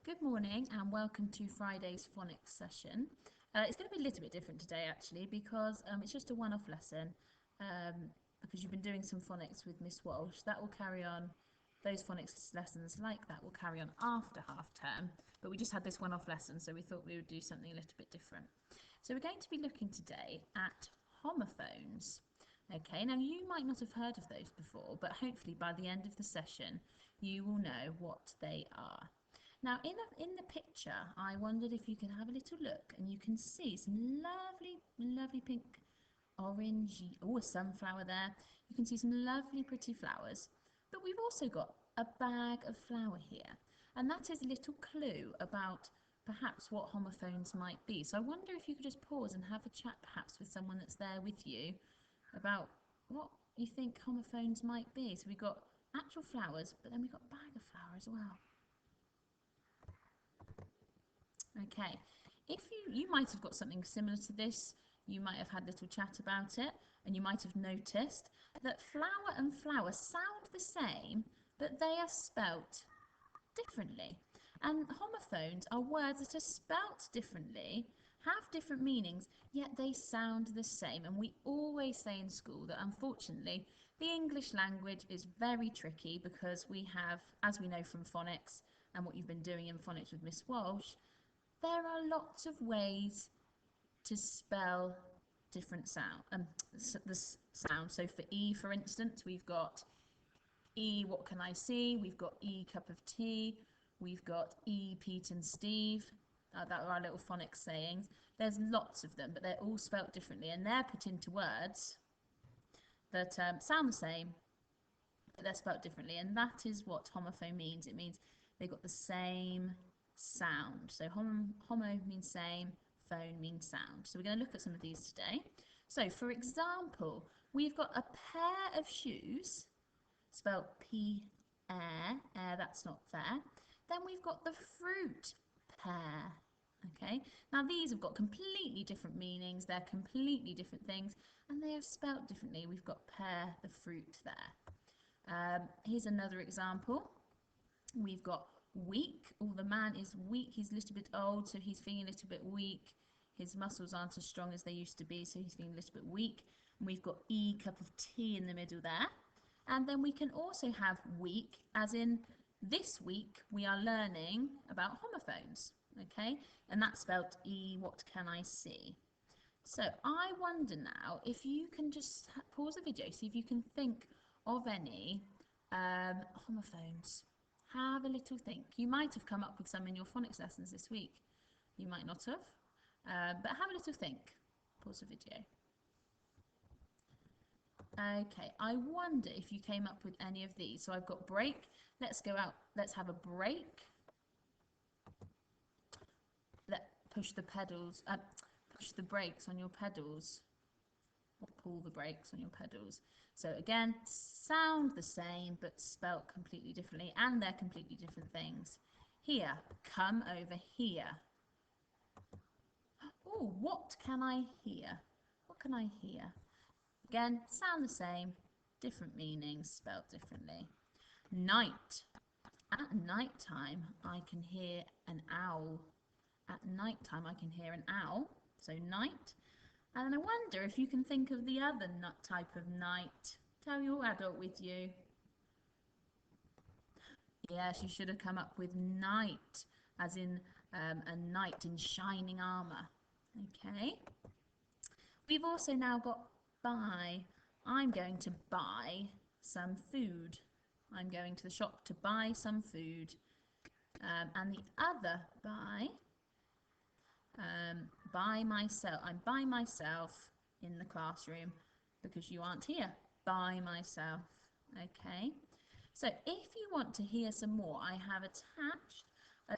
Good morning and welcome to Friday's phonics session. It's going to be a little bit different today actually because it's just a one-off lesson because you've been doing some phonics with Miss Walsh. That will carry on, those phonics lessons like that will carry on after half term, but we just had this one-off lesson, so we thought we would do something a little bit different. So we're going to be looking today at homophones. Okay, now you might not have heard of those before, but hopefully by the end of the session you will know what they are. Now in the picture I wondered if you can have a little look and you can see some lovely pink, orange, oh, a sunflower there. You can see some lovely pretty flowers, but we've also got a bag of flour here, and that is a little clue about perhaps what homophones might be. So I wonder if you could just pause and have a chat perhaps with someone that's there with you about what you think homophones might be. So we've got actual flowers, but then we've got a bag of flour as well. Okay, if you might have got something similar to this, you might have had a little chat about it, and you might have noticed that flower and flower sound the same, but they are spelt differently. And homophones are words that are spelt differently, have different meanings, yet they sound the same. And we always say in school that unfortunately the English language is very tricky because we have, as we know from phonics and what you've been doing in phonics with Miss Walsh, there are lots of ways to spell different sound, the sound. So for E, for instance, we've got E, what can I see? We've got E, cup of tea. We've got E, Pete and Steve. That are our little phonics sayings. There's lots of them, but they're all spelt differently, and they're put into words that sound the same, but they're spelt differently, and that is what homophone means. It means they've got the same sound. So homo means same, phone means sound. So we're going to look at some of these today. So for example, we've got a pair of shoes, spelled P-air, air, that's not fair. Then we've got the fruit, pear. Okay, now these have got completely different meanings, they're completely different things, and they are spelt differently. We've got pear, the fruit there. Here's another example. We've got weak. Oh, the man is weak. He's a little bit old, so he's feeling a little bit weak. His muscles aren't as strong as they used to be, so he's feeling a little bit weak. And we've got E, cup of tea in the middle there. And then we can also have week, as in this week we are learning about homophones. Okay, and that's spelled E, what can I see? So I wonder now if you can just pause the video, see if you can think of any homophones. Have a little think. You might have come up with some in your phonics lessons this week. You might not have, but have a little think. Pause the video. Okay, I wonder if you came up with any of these. So I've got break. Let's go out. Let's have a break. Push the pedals. Push the brakes on your pedals. Or pull the brakes on your pedals. So again, sound the same but spelt completely differently, and they're completely different things. Here, come over here. Oh, what can I hear? What can I hear? Again, sound the same, different meanings, spelt differently. Night. At night time, I can hear an owl. At night time, I can hear an owl. So night. And I wonder if you can think of the other type of night. Tell your adult with you. Yes, you should have come up with knight, as in a knight in shining armour. Okay. We've also now got buy. I'm going to buy some food. I'm going to the shop to buy some food. And the other by myself. I'm by myself in the classroom because you aren't here. By myself. Okay. So if you want to hear some more, I have attached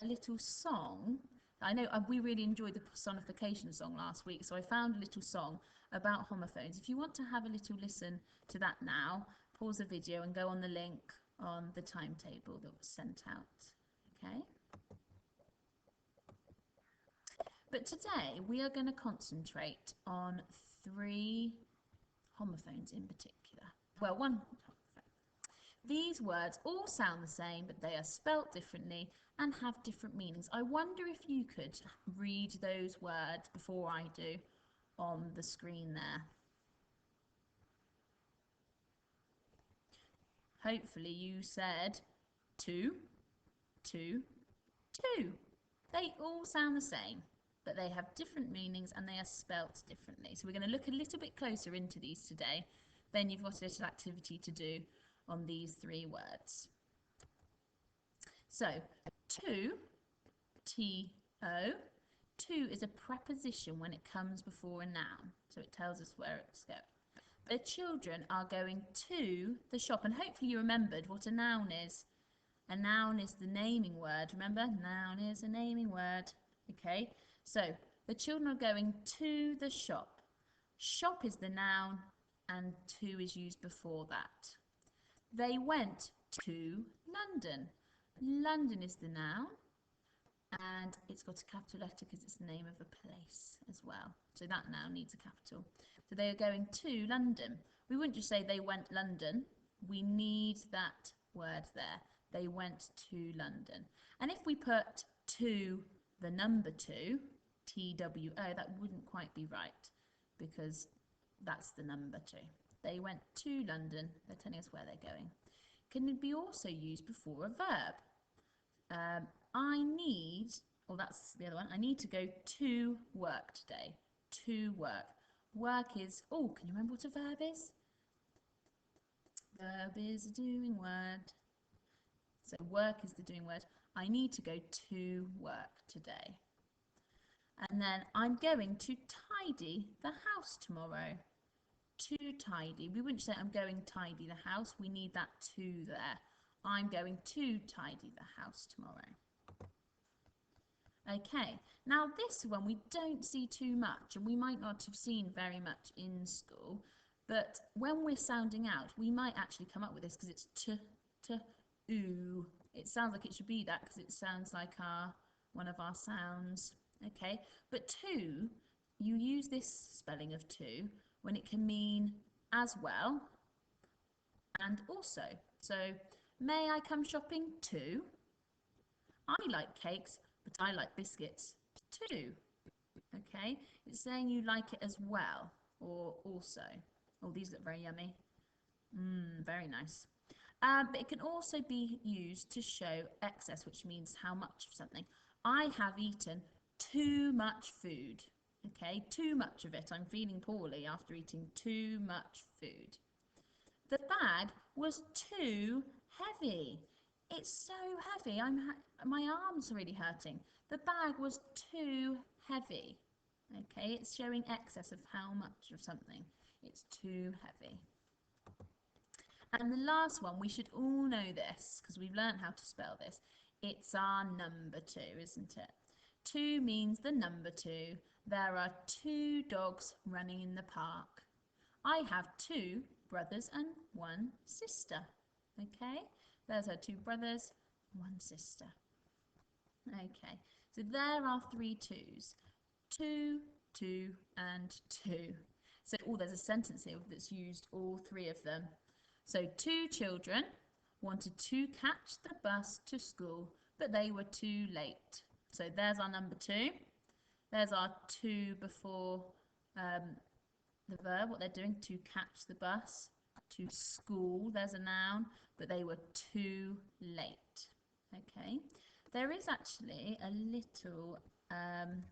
a little song. I know we really enjoyed the personification song last week, so I found a little song about homophones. If you want to have a little listen to that now, pause the video and go on the link on the timetable that was sent out. Okay? But today we are going to concentrate on 3 homophones in particular. Well, one These words all sound the same, but they are spelt differently and have different meanings. I wonder if you could read those words before I do on the screen there. Hopefully you said two, two, two. They all sound the same, but they have different meanings and they are spelt differently. So we're going to look a little bit closer into these today. Then you've got a little activity to do on these three words. So, to, T-O, to is a preposition when it comes before a noun. So it tells us where it's going. The children are going to the shop, and hopefully you remembered what a noun is. A noun is the naming word. Remember, noun is a naming word. Okay, so the children are going to the shop. Shop is the noun and to is used before that. They went to London. London is the noun and it's got a capital letter because it's the name of a place as well. So that noun needs a capital. So they are going to London. We wouldn't just say they went London. We need that word there. They went to London. And if we put to the number 2, T-W-O, that wouldn't quite be right because that's the number 2. They went to London. They're telling us where they're going. Can it be also used before a verb? I need, or that's the other one, I need to go to work today. To work. Work is, oh, can you remember what a verb is? Verb is a doing word. So work is the doing word. I need to go to work today. And then I'm going to tidy the house tomorrow. To tidy. We wouldn't say I'm going to tidy the house. We need that to there. I'm going to tidy the house tomorrow. Okay, now this one we don't see too much and we might not have seen very much in school, but when we're sounding out we might actually come up with this because it's ooh. It sounds like it should be that because it sounds like one of our sounds. Okay, but to, you use this spelling of to when it can mean as well and also. So, may I come shopping too? I like cakes, but I like biscuits too. Okay, it's saying you like it as well or also. Oh, these look very yummy. Very nice. But it can also be used to show excess, which means how much of something. I have eaten too much food. Okay, too much of it. I'm feeling poorly after eating too much food. The bag was too heavy. It's so heavy. My arm's really hurting. The bag was too heavy. Okay, it's showing excess of how much of something. It's too heavy. And the last one, we should all know this because we've learned how to spell this. It's our number 2, isn't it? 2 means the number 2. There are 2 dogs running in the park. I have 2 brothers and 1 sister. Okay, there's our 2 brothers, 1 sister. Okay, so there are 3 2's. 2, 2 and 2. So there's a sentence here that's used all 3 of them. So 2 children wanted to catch the bus to school, but they were too late. So there's our number 2. There's our 2 before the verb, what they're doing, to catch the bus. To school, there's a noun, but they were too late. Okay, there is actually a little, I'm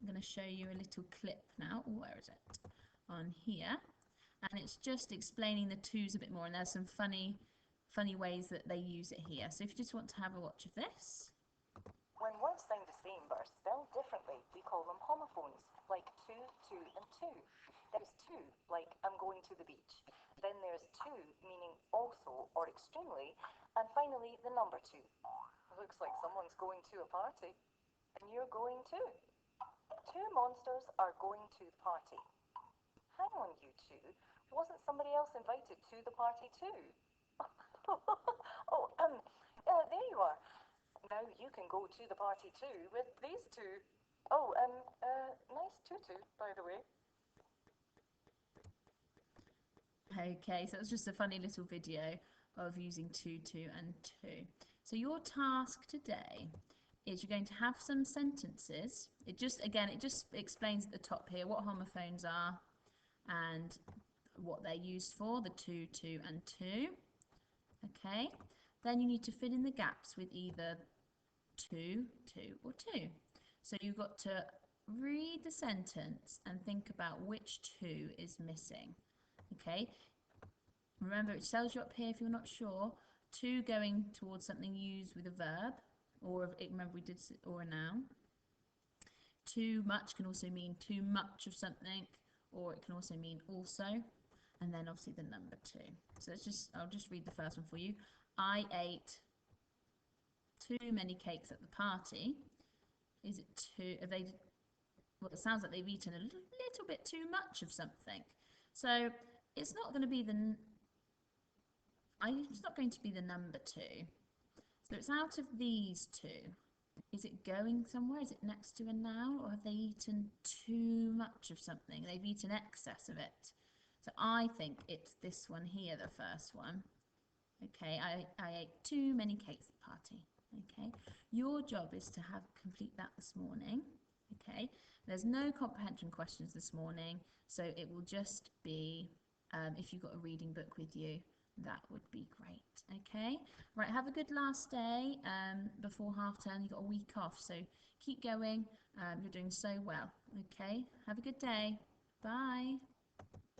going to show you a little clip now. Oh, where is it? On here. And it's just explaining the 2's a bit more, and there's some funny ways that they use it here. So if you just want to have a watch of this. When words sound the same but are spelled differently, we call them homophones, like to, and two. There's to, like I'm going to the beach. Then there's to, meaning also or extremely. And finally, the number 2. Looks like someone's going to a party. And you're going too. 2 monsters are going to the party. Hang on, you 2. Wasn't somebody else invited to the party too? There you are. Now you can go to the party too with these 2. Oh, nice tutu, by the way. Okay, so it was just a funny little video of using 2, 2 and 2. So your task today is you're going to have some sentences. It just explains at the top here what homophones are and what they're used for, the 2, 2 and 2. Okay, then you need to fill in the gaps with either 2, 2 or 2. So you've got to read the sentence and think about which 2 is missing. Okay, remember it tells you up here if you're not sure, 2 going towards something used with a verb, or remember we did, or a noun. Too much can also mean too much of something, or it can also mean also, and then obviously the number 2. So I'll just read the first one for you. I ate too many cakes at the party. Is it too? Well, it sounds like they've eaten a little bit too much of something. So it's not going to be it's not going to be the number 2. So it's out of these 2. Is it going somewhere? Is it next to a noun? Or have they eaten too much of something? They've eaten excess of it. So I think it's this one here, the first one. Okay, I ate too many cakes at the party. Okay, your job is to complete that this morning. Okay, there's no comprehension questions this morning, so it will just be if you've got a reading book with you, that would be great. Okay, right, have a good last day before half term. You've got a week off, so keep going. You're doing so well. Okay, have a good day. Bye.